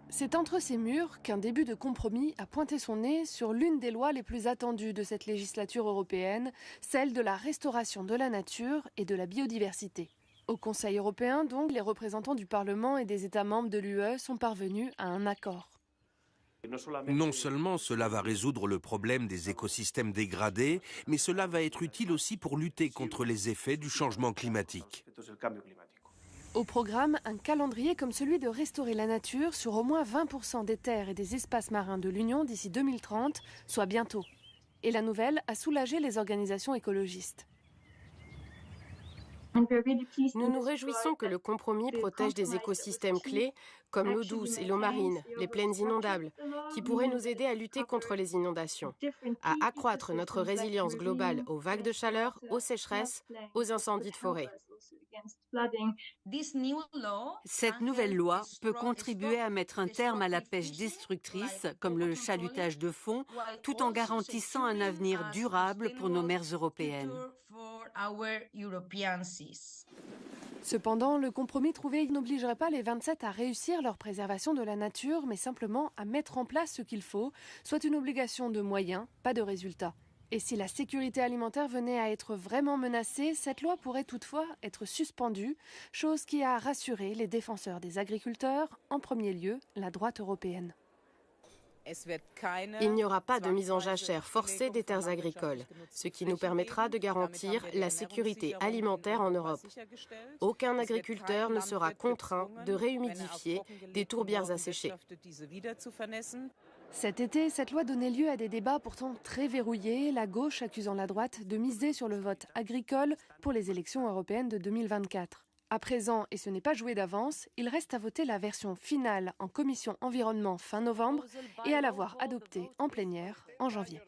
C'est entre ces murs qu'un début de compromis a pointé son nez sur l'une des lois les plus attendues de cette législature européenne, celle de la restauration de la nature et de la biodiversité. Au Conseil européen, donc, les représentants du Parlement et des États membres de l'UE sont parvenus à un accord. Non seulement cela va résoudre le problème des écosystèmes dégradés, mais cela va être utile aussi pour lutter contre les effets du changement climatique. Au programme, un calendrier comme celui de restaurer la nature sur au moins 20% des terres et des espaces marins de l'Union d'ici 2030, soit bientôt. Et la nouvelle a soulagé les organisations écologistes. Nous nous réjouissons que le compromis protège des écosystèmes clés comme l'eau douce et l'eau marine, les plaines inondables, qui pourraient nous aider à lutter contre les inondations, à accroître notre résilience globale aux vagues de chaleur, aux sécheresses, aux incendies de forêt. Cette nouvelle loi peut contribuer à mettre un terme à la pêche destructrice, comme le chalutage de fond, tout en garantissant un avenir durable pour nos mers européennes. Cependant, le compromis trouvé n'obligerait pas les 27 à réussir leur préservation de la nature, mais simplement à mettre en place ce qu'il faut, soit une obligation de moyens, pas de résultats. Et si la sécurité alimentaire venait à être vraiment menacée, cette loi pourrait toutefois être suspendue, chose qui a rassuré les défenseurs des agriculteurs, en premier lieu la droite européenne. Il n'y aura pas de mise en jachère forcée des terres agricoles, ce qui nous permettra de garantir la sécurité alimentaire en Europe. Aucun agriculteur ne sera contraint de réhumidifier des tourbières asséchées. Cet été, cette loi donnait lieu à des débats pourtant très verrouillés, la gauche accusant la droite de miser sur le vote agricole pour les élections européennes de 2024. À présent, et ce n'est pas joué d'avance, il reste à voter la version finale en commission environnement fin novembre et à la voir adoptée en plénière en janvier.